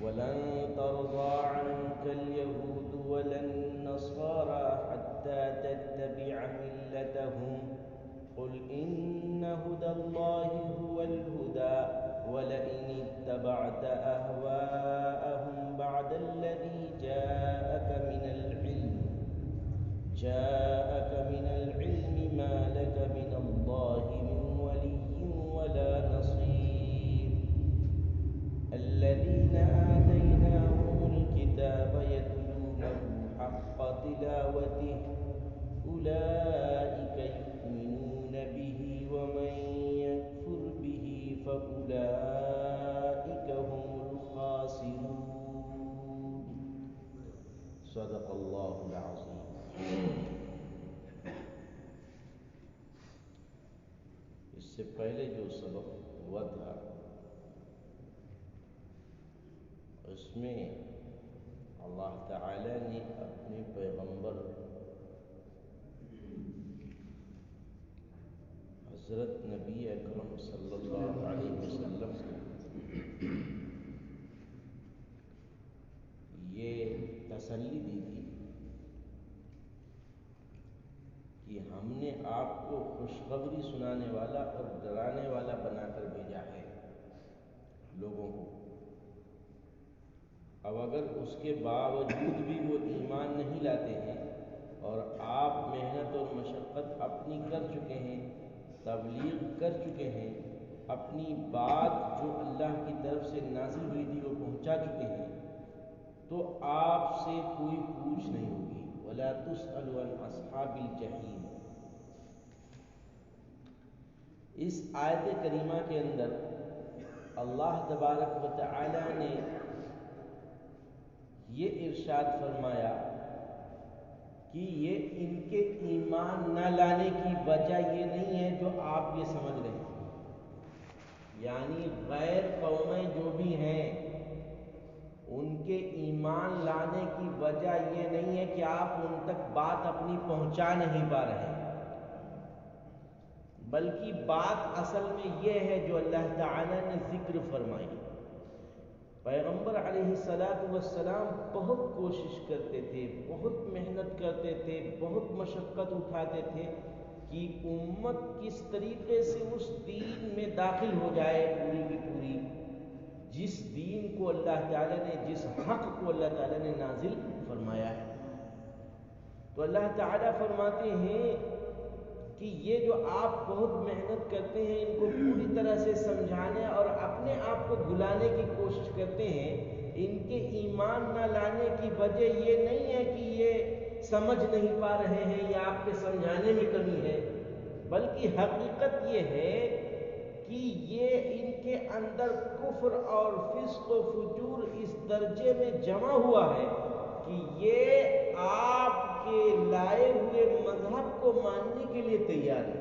ولن ترضى عنك اليهود ولا النصارى حتى تتبع ملتهم قل إن هدى الله هو الهدى ولئن اتبعت أهواءهم بعد الذي جاءك من العلم ما لك من الله من ولي ولا نصير الذين آتيناهم الكتاب يتلونه حق تلاوته أولئك يؤمنون به ومن يكفر به فأولئك هم الخاسرون صدق اللہ العظیم. اس سے پہلے جو سبق ہوا تھا اس میں اللہ تعالی نے اپنے پیغمبر حضرت نبی اکرم صلی اللہ علیہ وسلم کو یہ تسلی دی تھی کہ ہم نے آپ کو خوشخبری سنانے والا اور ڈرانے والا بنا کر بھیجا ہے لوگوں کو. اب اگر اس کے باوجود بھی وہ ایمان نہیں لاتے ہیں اور آپ محنت اور مشقت اپنی کر چکے ہیں، تبلیغ کر چکے ہیں، اپنی بات جو اللہ کی طرف سے نازل ہوئی تھی وہ پہنچا چکے ہیں، تو آپ سے کوئی پوچھ نہیں ہوگی. وَلَا تُسْأَلُ عَنْ أَصْحَابِ الْجَحِيمِ. اس آیت کریمہ کے اندر اللہ تبارک و تعالی نے یہ ارشاد فرمایا کہ یہ ان کے ایمان نہ لانے کی وجہ یہ نہیں ہے جو آپ یہ سمجھ رہے ہیں. یعنی غیر قومیں جو بھی ہیں ان کے ایمان لانے کی وجہ یہ نہیں ہے کہ آپ ان تک بات اپنی پہنچا نہیں پا رہے ہیں، بلکہ بات اصل میں یہ ہے جو اللہ تعالی نے ذکر فرمائی. پیغمبر علیہ السلام بہت کوشش کرتے تھے، بہت محنت کرتے تھے، بہت مشقت اٹھاتے تھے کہ امت کس طریقے سے اس دین میں داخل ہو جائے پوری کی پوری، جس دین کو اللہ تعالی نے، جس حق کو اللہ تعالی نے نازل فرمایا ہے. تو اللہ تعالی فرماتے ہیں کہ یہ جو آپ بہت محنت کرتے ہیں ان کو پوری طرح سے سمجھانے اور اپنے آپ کو بھلانے کی کوشش کرتے ہیں، ان کے ایمان نہ لانے کی وجہ یہ نہیں ہے کہ یہ سمجھ نہیں پا رہے ہیں یا آپ کے سمجھانے میں کمی ہے، بلکہ حقیقت یہ ہے کہ یہ ان کے اندر کفر اور فسق و فجور اس درجے میں جمع ہوا ہے کہ یہ آپ کے لائے ہوئے مذہب کو ماننے کے لیے تیار ہے.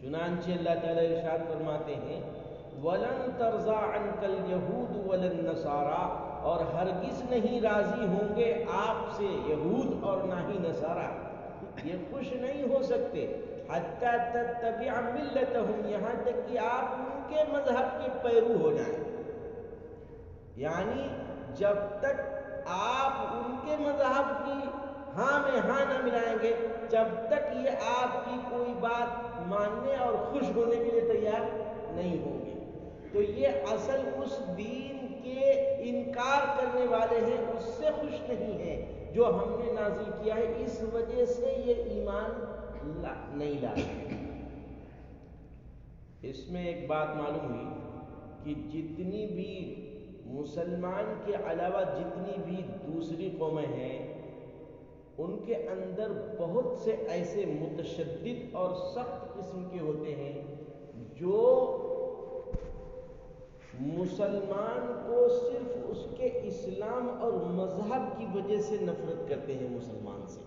چنانچہ اللہ تعالیٰ ارشاد فرماتے ہیں وَلَن تَرْضَىٰ عَنْكَ الْيَهُودُ وَلَا النَّصَارَىٰ، اور ہرگز نہیں راضی ہوں گے آپ سے یہود اور نہ ہی نصارہ، یہ خوش نہیں ہو سکتے. حَتَّىٰ تَتَّبِعَ مِلَّتَهُمْ، یہاں تک کہ آپ ان کے مذہب کے پیرو ہو جائیں. یعنی جب تک آپ ان کے مذہب کی ہاں میں ہاں نہ ملائیں گے، جب تک یہ آپ کی کوئی بات ماننے اور خوش ہونے کے لیے تیار نہیں ہوں گے. تو یہ اصل اس دین کے انکار کرنے والے ہیں، اس سے خوش نہیں ہیں جو ہم نے نازل کیا ہے، اس وجہ سے یہ ایمان نہیں لاتے. اس میں ایک بات معلوم ہوئی کہ جتنی بھی مسلمان کے علاوہ جتنی بھی دوسری قومیں ہیں ان کے اندر بہت سے ایسے متشدد اور سخت قسم کے ہوتے ہیں جو مسلمان کو صرف اس کے اسلام اور مذہب کی وجہ سے نفرت کرتے ہیں مسلمان سے،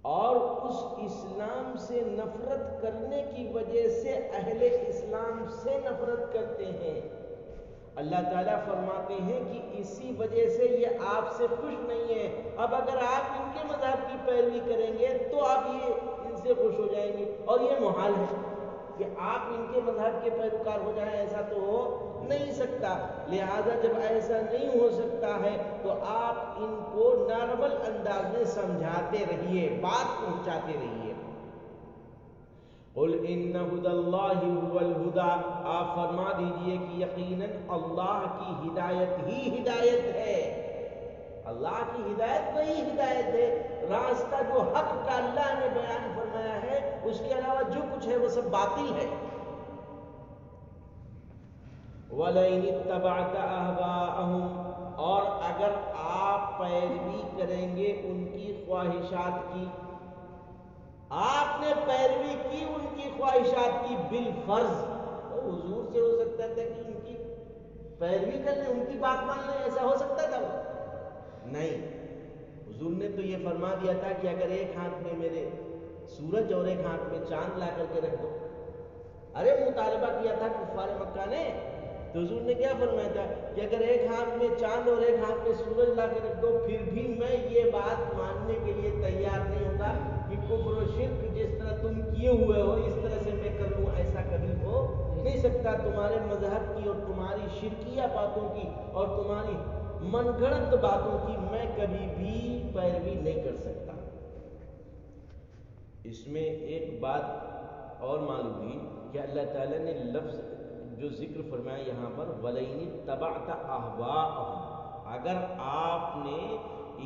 اور اس اسلام سے نفرت کرنے کی وجہ سے اہل اسلام سے نفرت کرتے ہیں. اللہ تعالیٰ فرماتے ہیں کہ اسی وجہ سے یہ آپ سے خوش نہیں ہے. اب اگر آپ ان کے مذہب کی پیروی کریں گے تو آپ یہ ان سے خوش ہو جائیں گے، اور یہ محال ہے. کہ آپ ان کے مذہب کے پیروکار ہو جائیں، ایسا تو ہو نہیں سکتا۔ لہذا جب ایسا نہیں ہو سکتا ہے تو آپ ان کو نارمل انداز میں سمجھاتے رہیے، بات پہنچاتے رہیے۔ قل ان ھدی اللہ ھو الھدی، آپ فرما دیجئے کہ یقیناً اللہ کی ہدایت ہی ہدایت ہے، اللہ کی ہدایت وہی ہدایت ہے۔ راستہ جو حق کا اللہ نے بیان فرمایا ہے، اس کے علاوہ جو کچھ ہے وہ سب باطل ہے۔ وَلَئِنِ اتَّبَعْتَ أَهْوَاءَهُمْ، اور اگر آپ پیروی کریں گے ان کی خواہشات کی، آپ نے پیروی کی ان کی خواہشات کی بالفرض، تو حضور سے ہو سکتا تھا کہ ان کی پیروی کر لیں، ان کی بات مان لیں، ایسا ہو سکتا تھا؟ نہیں، حضور نے تو یہ فرما دیا تھا کہ اگر ایک ہاتھ میں میرے سورج اور ایک ہاتھ میں چاند لا کر کے رکھ دو۔ ارے مطالبہ کیا تھا کفار مکہ نے، تو حضور نے کیا فرمایا تھا کہ اگر ایک ہاتھ میں چاند اور ایک ہاتھ میں سورج لا کے رکھ دو، پھر بھی میں یہ بات ماننے کے لیے تیار نہیں ہوگا کہ کفر و شرک جس طرح تم کیے ہوئے ہو اس طرح سے میں کر لوں، ایسا کبھی ہو نہیں سکتا۔ تمہارے مذہب کی اور تمہاری شرکیہ باتوں کی اور تمہاری من گھڑت باتوں کی میں کبھی بھی پیروی نہیں کر سکتا۔ اس میں ایک بات اور معلوم ہوئی کہ اللہ تعالیٰ نے لفظ جو ذکر فرمایا یہاں پر وَلَئِنِ اتَّبَعْتَ أَهْوَاءَهُمْ، اگر آپ نے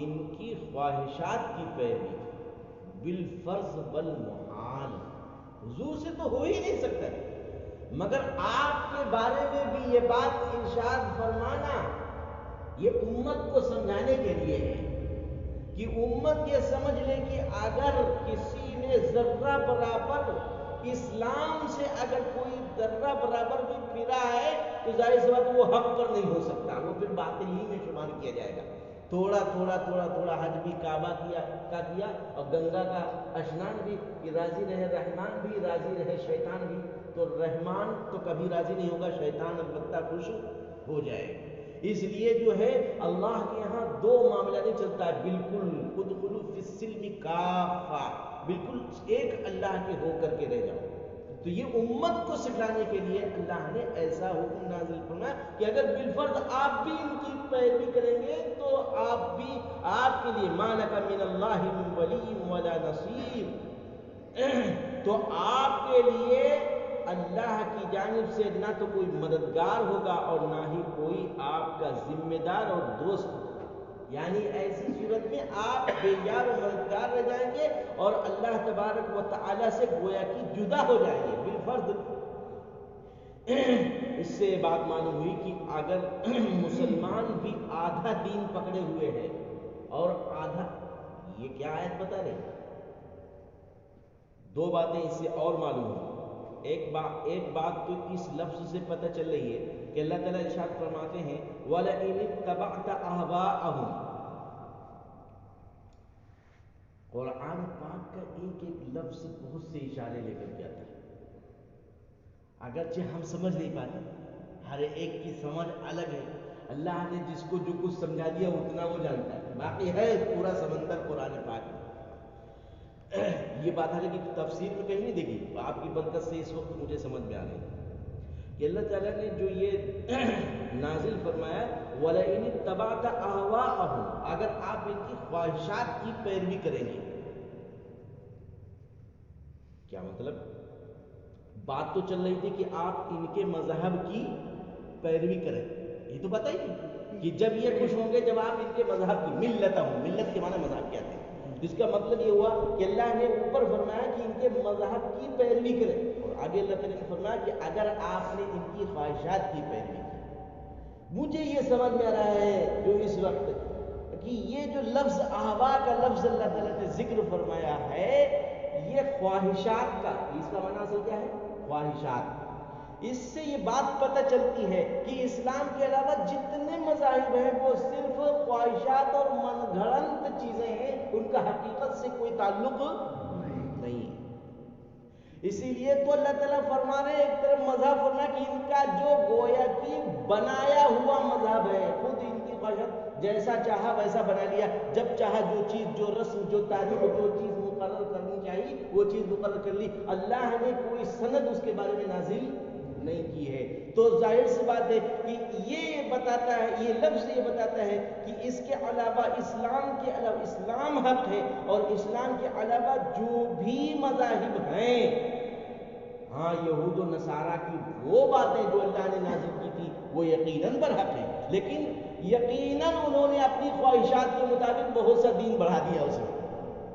ان کی خواہشات کی پیروی بالفرض والمحال، حضور سے تو ہو ہی نہیں سکتا، مگر آپ کے بارے میں بھی یہ بات ارشاد فرمانا یہ امت کو سمجھانے کے لیے ہے کہ امت یہ سمجھ لے کہ اگر کسی نے ذرہ برابر اسلام سے اگر کوئی ذرہ برابر بھی پھرا ہے تو ظاہر سی بات وہ حق پر نہیں ہو سکتا، وہ پھر باطل ہی میں شمار کیا جائے گا۔ تھوڑا تھوڑا تھوڑا تھوڑا حج بھی کعبہ کیا اور گنگا کا اشنان بھی، کہ راضی رہے رحمان بھی، راضی رہے شیطان بھی، تو رحمان تو کبھی راضی نہیں ہوگا، شیطان البتہ خوش ہو جائے گا۔ اس لیے جو ہے اللہ کے یہاں دو معاملہ نہیں چلتا ہے، بالکل ادخلوا فی السلم کافہ، بالکل ایک اللہ کے ہو کر کے رہ جاؤ۔ تو یہ امت کو سکھلانے کے لیے اللہ نے ایسا حکم نازل فرمایا کہ اگر بالفرض آپ بھی ان کی پیروی کریں گے تو آپ بھی، آپ کے لیے ما لک من اللہ من ولی ولا نصیر، تو آپ کے لیے اللہ کی جانب سے نہ تو کوئی مددگار ہوگا اور نہ ہی کوئی آپ کا ذمہ دار اور دوست ہوگا، یعنی ایسی صورت میں آپ بے یار و مددگار رہ جائیں گے اور اللہ تبارک و تعالی سے گویا کہ جدا ہو جائیں گے بالفرض۔ اس سے بات معلوم ہوئی کہ اگر مسلمان بھی آدھا دین پکڑے ہوئے ہیں اور آدھا، یہ کیا آیت بتا رہی؟ دو باتیں اس سے اور معلوم ہوئی۔ ایک بات تو اس لفظ سے پتہ چل رہی ہے کہ اللہ تعالیٰ ارشاد فرماتے ہیں وَلَئِنِ اتَّبَعْتَ أَهْوَاءَهُمْ، قرآن پاک کا ایک ایک لفظ بہت سے اشارے لے کر کے آتا ہے، اگرچہ ہم سمجھ نہیں پاتے، ہر ایک کی سمجھ الگ ہے، اللہ نے جس کو جو کچھ سمجھا دیا اتنا وہ جانتا ہے، باقی ہے پورا سمندر قرآن پاک میں۔ یہ بات ہے کہ تفسیر میں کہیں نہیں دیکھی، آپ کی برکت سے اس وقت مجھے سمجھ میں آ رہی ہے کہ اللہ تعالیٰ نے جو یہ نازل فرمایا وَلَئِنِ اتَّبَعْتَ أَهْوَاءَهُمْ، اگر آپ ان کی خواہشات کی پیروی کریں گے، کیا مطلب؟ بات تو چل رہی تھی کہ آپ ان کے مذہب کی پیروی کریں، یہ تو پتہ ہی نہیں کہ جب یہ خوش ہوں گے جب آپ ان کے مذہب کی ملت کے معنی مذہب کیا تھے، جس کا مطلب یہ ہوا کہ اللہ نے اوپر فرمایا کہ ان کے مذہب کی پیروی کریں، اور آگے اللہ تعالیٰ نے فرمایا کہ اگر آپ نے ان کی خواہشات کی پیروی کی۔ مجھے یہ سمجھ میں آ رہا ہے جو اس وقت کہ یہ جو لفظ احوا کا لفظ اللہ تعالیٰ نے ذکر فرمایا ہے، یہ خواہشات کا، اس کا معنی اصل کیا ہے؟ خواہشات۔ اس سے یہ بات پتہ چلتی ہے کہ اسلام کے علاوہ جتنے مذاہب ہیں وہ صرف خواہشات اور من گھڑنت چیزیں ہیں، ان کا حقیقت سے کوئی تعلق نہیں ہے۔ اسی لیے تو اللہ تعالیٰ فرما رہے ایک طرف مذہب فرما کہ ان کا جو گویا کی بنایا ہوا مذہب ہے، خود ان کی خواہشات جیسا چاہا ویسا بنا لیا، جب چاہا جو چیز، جو رسم، جو تاریخ، جو چیز مقرر کرنی چاہیے وہ چیز مقرر کر لی. اللہ نے کوئی سند اس کے بارے میں نازل نہیں کی ہے. تو ظاہر سی بات ہے کہ یہ بتاتا ہے، یہ لفظ یہ بتاتا ہے کہ اس کے علاوہ اسلام کے علاوہ اسلام حق ہے، اور اسلام کے علاوہ جو بھی مذاہب ہیں، ہاں یہود و نصارہ کی وہ باتیں جو اللہ نے نازل کی تھی وہ یقیناً برحق ہیں، لیکن یقیناً انہوں نے اپنی خواہشات کے مطابق بہت سا دین بڑھا دیا، اسے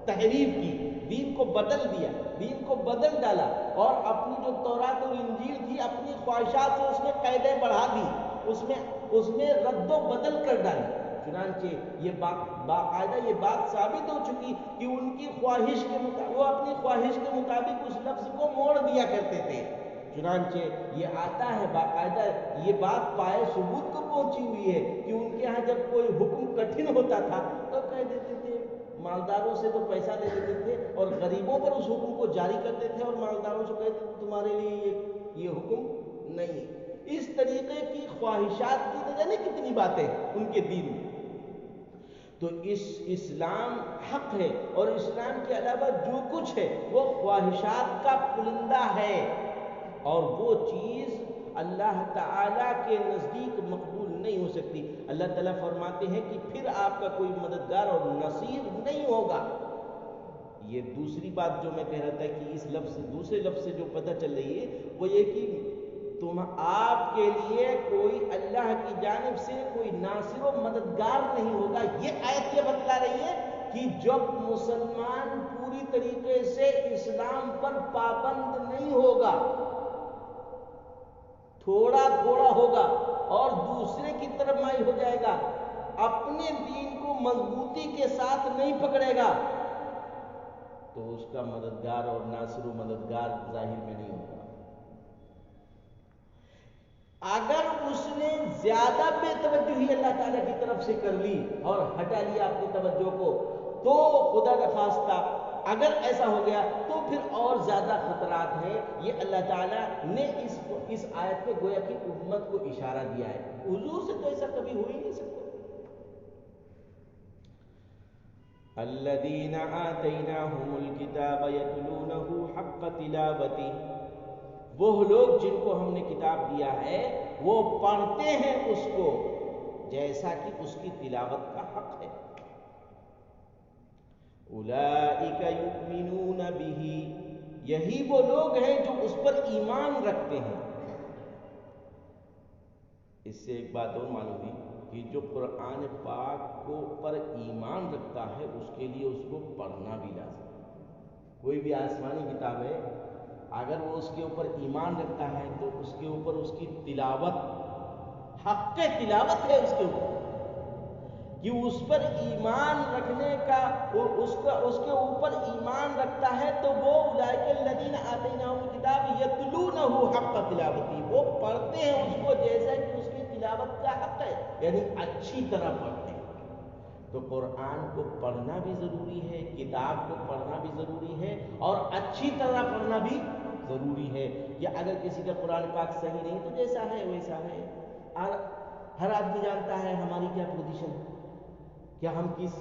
تحریف کی، دین کو بدل دیا، دین کو بدل ڈالا، اور اپنی جو تورات اور انجیل تھی اپنی خواہشات سے اس میں قیدیں بڑھا دی، اس میں رد و بدل کر ڈالی. چنانچہ یہ باقاعدہ یہ بات ثابت ہو چکی کہ ان کی خواہش کے مطابق وہ اپنی خواہش کے مطابق اس لفظ کو موڑ دیا کرتے تھے. چنانچہ یہ آتا ہے باقاعدہ، یہ بات پائے ثبوت کو پہنچی ہوئی ہے کہ ان کے ہاں جب کوئی حکم کٹھن ہوتا تھا تو کہہ دیتے تھے، مالداروں سے تو پیسہ لے لیتے تھے اور غریبوں پر اس حکم کو جاری کرتے تھے، اور مالداروں سے کہتے تھے تمہارے لیے یہ حکم نہیں. اس طریقے کی خواہشات کی نہ جانے کتنی باتیں ان کے دین میں. تو اسلام حق ہے، اور اسلام کے علاوہ جو کچھ ہے وہ خواہشات کا پلندہ ہے، اور وہ چیز اللہ تعالیٰ کے نزدیک مقبول نہیں ہو سکتی. اللہ تعالیٰ فرماتے ہیں کہ پھر آپ کا کوئی مددگار اور نصیر نہیں ہوگا. یہ دوسری بات جو میں کہہ رہا تھا کہ اس دوسرے لفظ سے جو پتہ چل رہی ہے وہ یہ کہ آپ کے لیے کوئی اللہ کی جانب سے کوئی ناصر و مددگار نہیں ہوگا. یہ آیت یہ بتلا رہی ہے کہ جب مسلمان پوری طریقے سے اسلام پر پابند نہیں ہوگا، تھوڑا تھوڑا ہوگا اور دوسرے کی طرف مائل ہو جائے گا، اپنے دین کو مضبوطی کے ساتھ نہیں پکڑے گا، تو اس کا مددگار اور ناصر و مددگار ظاہر میں نہیں ہوگا. اگر اس نے زیادہ بے توجہی اللہ تعالیٰ کی طرف سے کر لی اور ہٹا لیا اپنی توجہ کو، تو خدا نخواستہ اگر ایسا ہو گیا تو پھر اور زیادہ خطرات ہیں. یہ اللہ تعالیٰ نے اس آیت میں گویا کہ امت کو اشارہ دیا ہے. حضور سے تو ایسا کبھی ہو ہی نہیں سکتا. الذین آتیناہم الکتاب یتلونہ حق تلاوتہ، وہ لوگ جن کو ہم نے کتاب دیا ہے وہ پڑھتے ہیں اس کو جیسا کہ اس کی تلاوت کا حق ہے. اولئک یؤمنون بہ، یہی وہ لوگ ہیں جو اس پر ایمان رکھتے ہیں. اس سے ایک بات اور معلوم ہوئی کہ جو قرآن پاک کو پر ایمان رکھتا ہے اس کے لیے اس کو پڑھنا بھی لازم ہے. کوئی بھی آسمانی کتاب ہے، اگر وہ اس کے اوپر ایمان رکھتا ہے تو اس کے اوپر اس کی تلاوت، حق تلاوت ہے اس کے اوپر، کہ اس پر ایمان رکھنے کا، اس کے اوپر ایمان رکھتا ہے تو وہ اولئک الذین آتیناہم الکتاب یتلونہ حق تلاوتہ، وہ پڑھتے ہیں اس کو جیسا کہ اس کی تلاوت کا حق ہے، یعنی اچھی طرح پڑھتے ہیں. تو قرآن کو پڑھنا بھی ضروری ہے، کتاب کو پڑھنا بھی ضروری ہے، اور اچھی طرح پڑھنا بھی ضروری ہے. یا اگر کسی کا قرآن پاک صحیح نہیں تو جیسا ہے ویسا ہے. ہر آدمی جانتا ہے ہماری کیا پوزیشن ہے، کیا ہم کس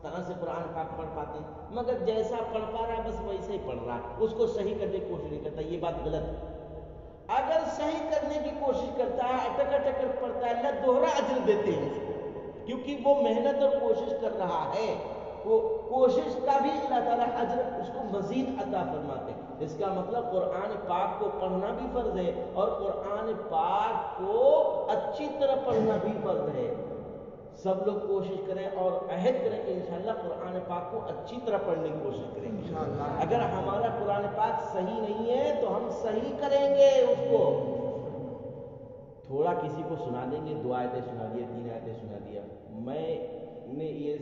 طرح سے قرآن پاک پڑھ پاتے ہیں، مگر جیسا پڑھ پا رہا ہے بس ویسے ہی پڑھ رہا ہے، اس کو صحیح کرنے کی کوشش نہیں کرتا. یہ بات غلط ہے. اگر صحیح کرنے کی کوشش کرتا ہے، اٹک اٹک پڑھتا ہے، اللہ دوہرا اجر دیتے ہیں اس کو، کیونکہ وہ محنت اور کوشش کر رہا ہے. وہ کوشش کا بھی اللہ تعالیٰ اجر اس کو مزید عطا فرماتے ہیں. اس کا مطلب قرآن پاک کو پڑھنا بھی فرض ہے، اور قرآن پاک کو اچھی طرح پڑھنا بھی فرض ہے. سب لوگ کوشش کریں اور عہد کریں کہ انشاءاللہ قرآن پاک کو اچھی طرح پڑھنے کی کوشش کریں گے. اگر ہمارا قرآن پاک صحیح نہیں ہے تو ہم صحیح کریں گے اس کو. تھوڑا کسی کو سنا دیں گے، 2 آیتیں سنا دیا، 3 آیتیں سنا دیا. میں نے یہ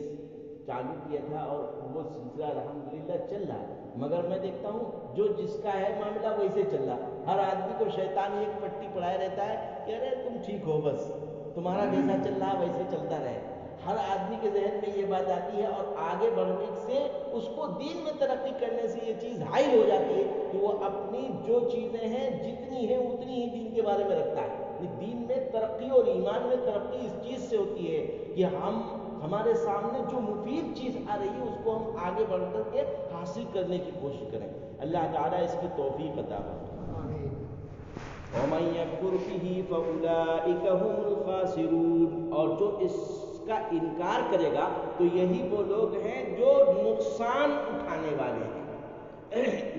چالو کیا تھا اور وہ سلسلہ الحمدللہ چل رہا ہے، مگر میں دیکھتا ہوں جو جس کا ہے معاملہ ویسے چل رہا. ہر آدمی کو شیطان ایک پٹی پڑھائے رہتا ہے کہ ارے تم ٹھیک ہو، بس تمہارا جیسا چل رہا ویسے چلتا رہے. ہر آدمی کے ذہن میں یہ بات آتی ہے، اور آگے بڑھنے سے اس کو دین میں ترقی کرنے سے یہ چیز حائل ہو جاتی ہے کہ وہ اپنی جو چیزیں ہیں جتنی ہیں اتنی ہی دین کے بارے میں رکھتا ہے. دین میں ترقی اور ایمان میں ترقی اس چیز سے ہوتی ہے کہ ہم ہمارے سامنے جو مفید چیز آ رہی ہے اس کو ہم آگے بڑھ کر کے حاصل کرنے کی کوشش کریں. اللہ تعالیٰ اس کی توفیق عطا فرمائے. وَمَن يَكْفُرْ بِهِ فَأُولَٰئِكَ هُمُ الْخَاسِرُونَ. اور جو اس کا انکار کرے گا تو یہی وہ لوگ ہیں جو نقصان اٹھانے والے ہیں.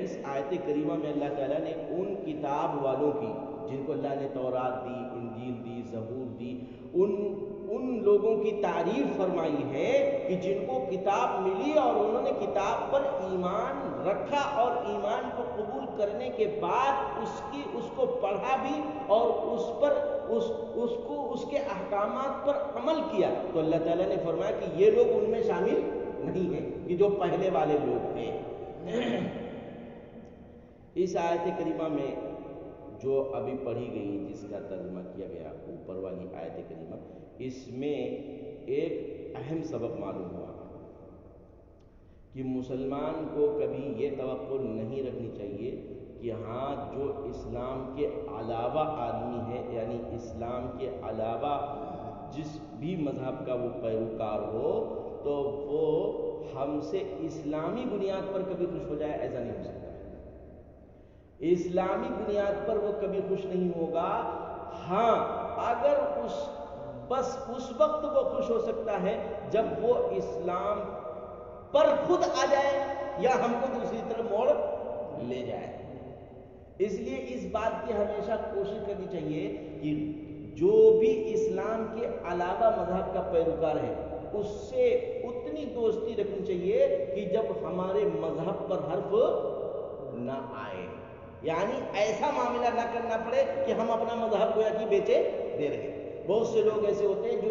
اس آیت کریمہ میں اللہ تعالیٰ نے ان کتاب والوں کی جن کو اللہ نے تورات دی، انجیل دی، زبور دی، ان لوگوں کی تعریف فرمائی ہے کہ جن کو کتاب ملی اور انہوں نے کتاب پر ایمان رکھا اور ایمان کو قبول کرنے کے بعد اس کو پڑھا بھی اور اس کے احکامات پر عمل کیا. تو اللہ تعالیٰ نے فرمایا کہ یہ لوگ ان میں شامل نہیں ہیں کہ جو پہلے والے لوگ تھے. اس آیت کریمہ میں جو ابھی پڑھی گئی، جس کا ترجمہ کیا گیا اوپر والی آیت کریمہ، اس میں ایک اہم سبق معلوم ہوا کہ مسلمان کو کبھی یہ توقع نہیں رکھنی چاہیے کہ ہاں جو اسلام کے علاوہ آدمی ہے، یعنی اسلام کے علاوہ جس بھی مذہب کا وہ پیروکار ہو، تو وہ ہم سے اسلامی بنیاد پر کبھی خوش ہو جائے. ایسا نہیں ہو سکتا. اسلامی بنیاد پر وہ کبھی خوش نہیں ہوگا. ہاں اگر بس اس وقت وہ خوش ہو سکتا ہے جب وہ اسلام پر خود آ جائے یا ہم کو دوسری طرف موڑ لے جائے. اس لیے اس بات کی ہمیشہ کوشش کرنی چاہیے کہ جو بھی اسلام کے علاوہ مذہب کا پیروکار ہے اس سے اتنی دوستی رکھنی چاہیے کہ جب ہمارے مذہب پر حرف نہ آئے، یعنی ایسا معاملہ نہ کرنا پڑے کہ ہم اپنا مذہب گویا کہ بیچے دے رہے. بہت سے لوگ ایسے ہوتے ہیں جو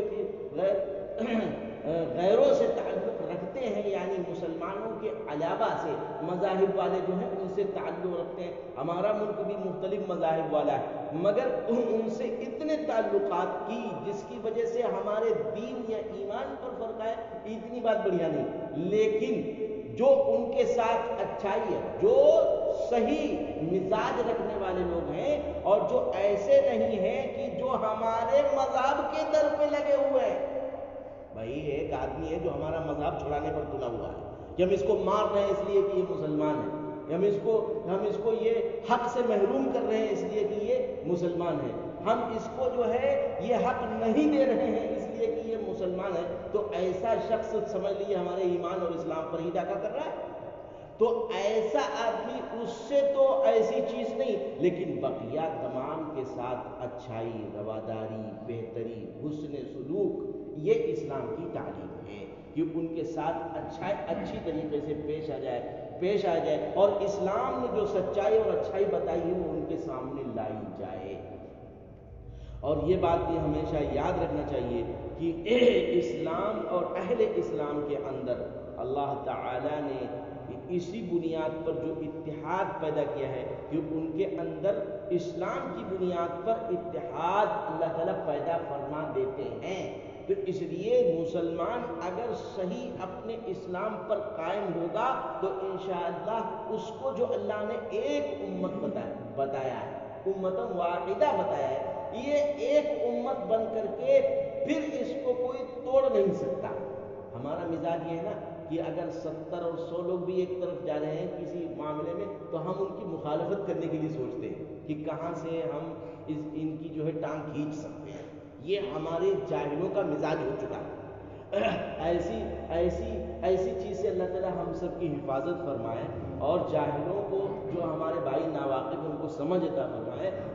غیروں سے تعلق رکھتے ہیں، یعنی مسلمانوں کے علاوہ سے مذاہب والے جو ہیں ان سے تعلق رکھتے ہیں. ہمارا ملک بھی مختلف مذاہب والا ہے، مگر ان سے اتنے تعلقات کی جس کی وجہ سے ہمارے دین یا ایمان پر فرق ہے، اتنی بات بڑھیا نہیں. لیکن جو ان کے ساتھ اچھائی ہے، جو صحیح مزاج رکھنے والے لوگ ہیں اور جو ایسے نہیں ہیں کہ جو ہمارے مذہب کے در پہ لگے ہوئے ہیں. بھائی ایک آدمی ہے جو ہمارا مذہب چھڑانے پر تلا ہوا ہے کہ ہم اس کو مار رہے ہیں اس لیے کہ یہ مسلمان ہے، ہم اس کو یہ حق سے محروم کر رہے ہیں اس لیے کہ یہ مسلمان ہے، ہم اس کو جو ہے یہ حق نہیں دے رہے ہیں اس لیے کہ یہ مسلمان ہے. تو ایسا شخص سمجھ لیجیے ہمارے ایمان اور اسلام پر ہی ڈاکہ کر رہا ہے. تو ایسا آدمی، اس سے تو ایسی چیز نہیں، لیکن بقیہ تمام کے ساتھ اچھائی، رواداری، بہتری، حسن سلوک، یہ اسلام کی تعلیم ہے کہ ان کے ساتھ اچھی طریقے سے پیش آ جائے اور اسلام نے جو سچائی اور اچھائی بتائی ہے وہ ان کے سامنے لائی جائے. اور یہ بات بھی ہمیشہ یاد رکھنا چاہیے کہ اسلام اور اہل اسلام کے اندر اللہ تعالیٰ نے اسی بنیاد پر جو اتحاد پیدا کیا ہے کہ ان کے اندر اسلام کی بنیاد پر اتحاد اللہ تعالیٰ پیدا فرما دیتے ہیں. تو اس لیے مسلمان اگر صحیح اپنے اسلام پر قائم ہوگا تو انشاءاللہ اس کو جو اللہ نے ایک امت بتایا ہے، امت واحدہ بتایا ہے، یہ ایک امت بن کر کے پھر اس کو کوئی توڑ نہیں سکتا. ہمارا مزاج یہ ہے نا کہ اگر 70 اور 100 لوگ بھی ایک طرف جا رہے ہیں کسی معاملے میں تو ہم ان کی مخالفت کرنے کے لیے سوچتے ہیں کہ کہاں سے ہم ان کی جو ہے ٹانگ کھینچ سکتے ہیں. یہ ہمارے جاہلوں کا مزاج ہو چکا ہے. ایسی چیز سے اللہ تعالیٰ ہم سب کی حفاظت فرمائے اور جاہلوں کو، جو ہمارے بھائی ناواقف، ان کو سمجھ عطا فرمائے.